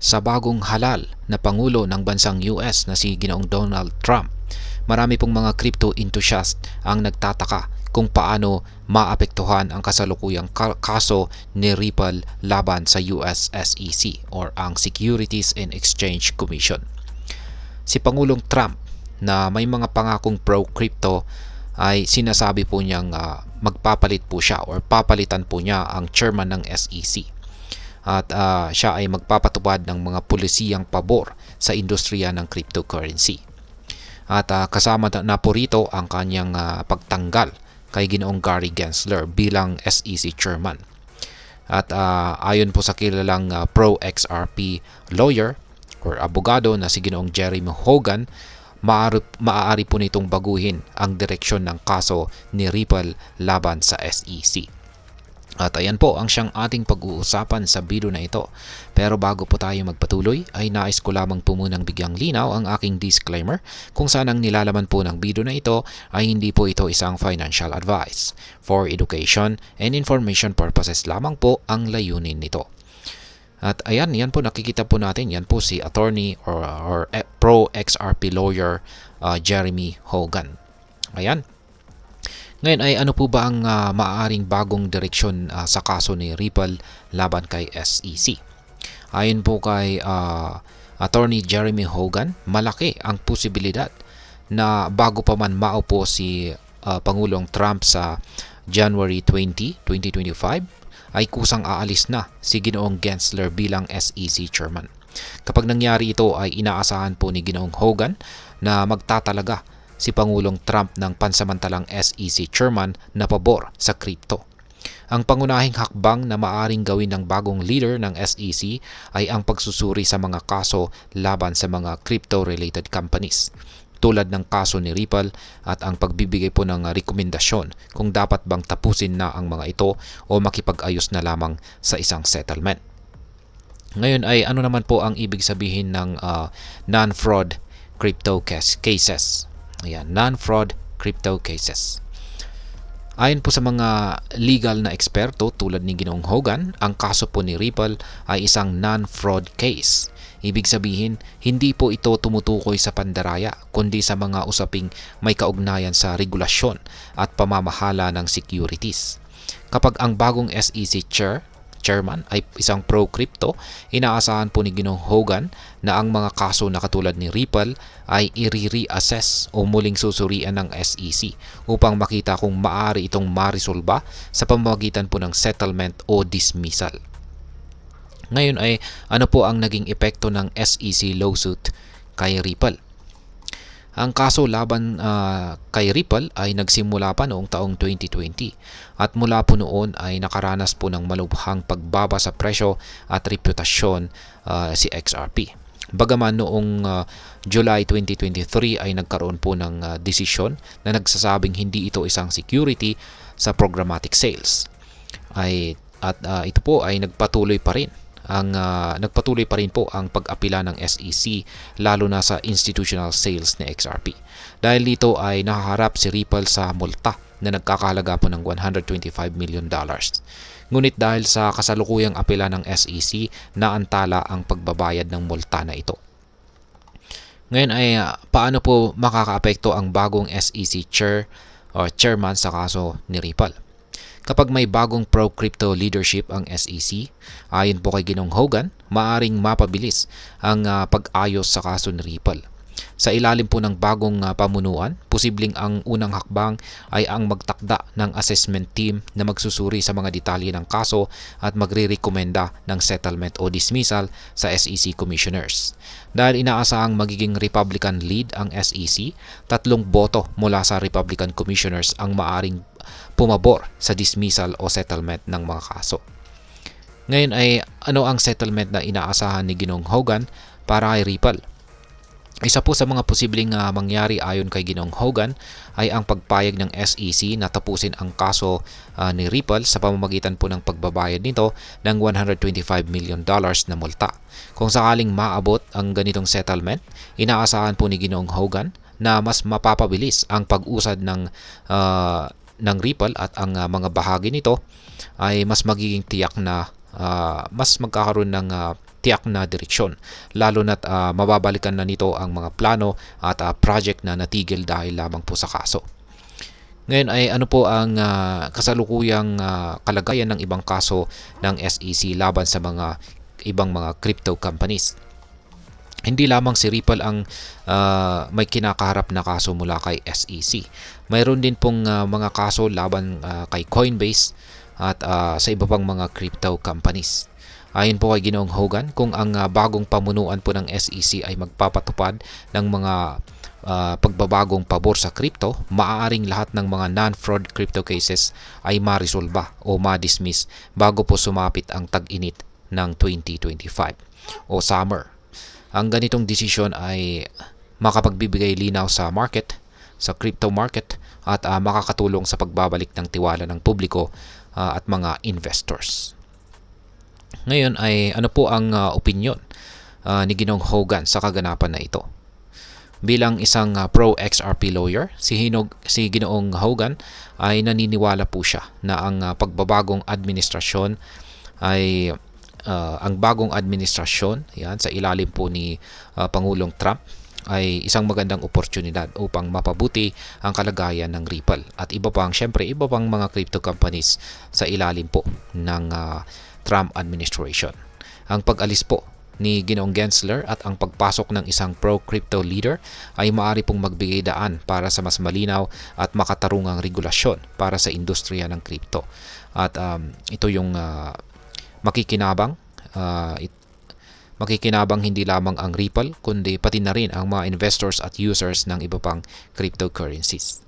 Sa bagong halal na Pangulo ng bansang US na si Ginoong Donald Trump, marami pong mga crypto enthusiast ang nagtataka kung paano maapektuhan ang kasalukuyang kaso ni Ripple laban sa US SEC or ang Securities and Exchange Commission. Si Pangulong Trump na may mga pangakong pro-crypto ay sinasabi po niyang magpapalit po siya or papalitan po niya ang chairman ng SEC. At siya ay magpapatupad ng mga pulisiyang pabor sa industriya ng cryptocurrency. At kasama na po rito ang kanyang pagtanggal kay Ginoong Gary Gensler bilang SEC chairman. At ayon po sa kilalang pro-XRP lawyer or abogado na si Ginoong Jeremy Hogan, maaari po nitong baguhin ang direksyon ng kaso ni Ripple laban sa SEC. At ayan po ang siyang ating pag-uusapan sa video na ito. Pero bago po tayo magpatuloy ay nais ko lamang po munang bigyang linaw ang aking disclaimer kung saan ang nilalaman po ng video na ito ay hindi po ito isang financial advice. For education and information purposes lamang po ang layunin nito. At ayan, yan po nakikita po natin, yan po si attorney or pro-XRP lawyer Jeremy Hogan. Ayan. Ngayon ay ano po ba ang maaaring bagong direksyon sa kaso ni Ripple laban kay SEC? Ayon po kay Attorney Jeremy Hogan, malaki ang posibilidad na bago pa man maupo si Pangulong Trump sa January 20, 2025 ay kusang aalis na si Ginoong Gensler bilang SEC chairman. Kapag nangyari ito ay inaasahan po ni Ginoong Hogan na magtatalaga si Pangulong Trump ng pansamantalang SEC chairman na pabor sa crypto. Ang pangunahing hakbang na maaring gawin ng bagong leader ng SEC ay ang pagsusuri sa mga kaso laban sa mga crypto-related companies, tulad ng kaso ni Ripple at ang pagbibigay po ng rekomendasyon kung dapat bang tapusin na ang mga ito o makipag-ayos na lamang sa isang settlement. Ngayon ay ano naman po ang ibig sabihin ng non-fraud crypto cases? Ayan, non-fraud crypto cases. Ayon po sa mga legal na eksperto tulad ni Ginoong Hogan, ang kaso po ni Ripple ay isang non-fraud case. Ibig sabihin, hindi po ito tumutukoy sa pandaraya, kundi sa mga usaping may kaugnayan sa regulasyon at pamamahala ng securities. Kapag ang bagong SEC chairman ay isang pro-crypto, inaasahan po ni Ginoong Hogan na ang mga kaso na katulad ni Ripple ay i-reassess o muling susurian ng SEC upang makita kung maaari itong marisolba sa pamamagitan po ng settlement o dismissal. Ngayon ay ano po ang naging epekto ng SEC lawsuit kay Ripple? Ang kaso laban kay Ripple ay nagsimula pa noong taong 2020 at mula po noon ay nakaranas po ng malubhang pagbaba sa presyo at reputasyon si XRP. Bagaman noong July 2023 ay nagkaroon po ng desisyon na nagsasabing hindi ito isang security sa programmatic sales. Ito po ay nagpatuloy pa rin po ang pag-apila ng SEC lalo na sa institutional sales ni XRP. Dahil dito ay nakaharap si Ripple sa multa na nagkakahalaga po ng $125 million. Ngunit dahil sa kasalukuyang apela ng SEC, naantala ang pagbabayad ng multa na ito. Ngayon ay paano po makakaapekto ang bagong SEC chairman sa kaso ni Ripple? Kapag may bagong pro-crypto leadership ang SEC, ayon po kay Ginoong Hogan, maaring mapabilis ang pag-ayos sa kaso ni Ripple. Sa ilalim po ng bagong pamunuan, posibleng ang unang hakbang ay ang magtakda ng assessment team na magsusuri sa mga detalye ng kaso at magre-rekomenda ng settlement o dismissal sa SEC commissioners. Dahil inaasahang magiging Republican lead ang SEC, 3 boto mula sa Republican commissioners ang maaring pumabor sa dismissal o settlement ng mga kaso. Ngayon ay ano ang settlement na inaasahan ni Ginoong Hogan para kay Ripple? Isa po sa mga posibleng mangyari ayon kay Ginoong Hogan ay ang pagpayag ng SEC na tapusin ang kaso ni Ripple sa pamamagitan po ng pagbabayad nito ng $125 million na multa. Kung sakaling maabot ang ganitong settlement, inaasahan po ni Ginoong Hogan na mas mapapabilis ang pag-usad ng Ripple at ang mga bahagi nito ay mas magiging tiyak na mas magkakaroon ng tiyak na direksyon, lalo na't mababalikan na nito ang mga plano at project na natigil dahil lamang po sa kaso. Ngayon ay ano po ang kasalukuyang kalagayan ng ibang kaso ng SEC laban sa mga ibang mga crypto companies. Hindi lamang si Ripple ang may kinakaharap na kaso mula kay SEC. Mayroon din pong mga kaso laban kay Coinbase at sa iba pang mga crypto companies. Ayon po kay Ginoong Hogan, kung ang bagong pamunuan po ng SEC ay magpapatupad ng mga pagbabagong pabor sa crypto, maaaring lahat ng mga non-fraud crypto cases ay marisolba o ma-dismiss bago po sumapit ang tag-init ng 2025 o summer. Ang ganitong desisyon ay makapagbibigay linaw sa market, sa crypto market, at makakatulong sa pagbabalik ng tiwala ng publiko at mga investors. Ngayon ay ano po ang opinion ni Ginoong Hogan sa kaganapan na ito? Bilang isang pro XRP lawyer, si Ginoong Hogan ay naniniwala po siya na ang pagbabagong administrasyon ay ang bagong administrasyon yan sa ilalim po ni Pangulong Trump ay isang magandang oportunidad upang mapabuti ang kalagayan ng Ripple at iba pang mga crypto companies sa ilalim po ng Trump administration. Ang pag-alis po ni Ginoong Gensler at ang pagpasok ng isang pro-crypto leader ay maaari pong magbigay daan para sa mas malinaw at makatarungang regulasyon para sa industriya ng crypto. At ito yung makikinabang hindi lamang ang Ripple kundi pati na rin ang mga investors at users ng iba pang cryptocurrencies.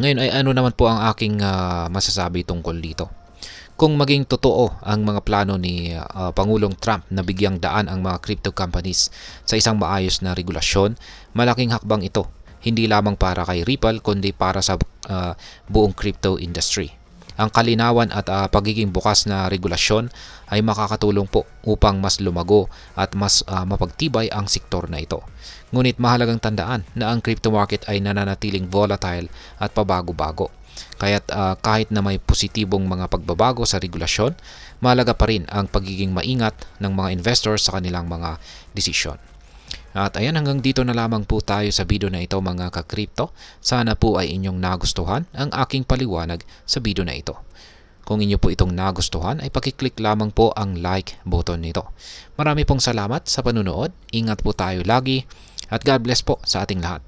Ngayon ay ano naman po ang aking masasabi tungkol dito. Kung maging totoo ang mga plano ni Pangulong Trump na bigyang daan ang mga crypto companies sa isang maayos na regulasyon, malaking hakbang ito hindi lamang para kay Ripple kundi para sa buong crypto industry. Ang kalinawan at pagiging bukas na regulasyon ay makakatulong po upang mas lumago at mas mapagtibay ang sektor na ito. Ngunit mahalagang tandaan na ang crypto market ay nananatiling volatile at pabago-bago. Kaya't kahit na may positibong mga pagbabago sa regulasyon, mahalaga pa rin ang pagiging maingat ng mga investors sa kanilang mga desisyon. At ayan, hanggang dito na lamang po tayo sa video na ito mga ka-crypto. Sana po ay inyong nagustuhan ang aking paliwanag sa video na ito. Kung inyo po itong nagustuhan ay pakiclick lamang po ang like button nito. Marami pong salamat sa panunood. Ingat po tayo lagi at God bless po sa ating lahat.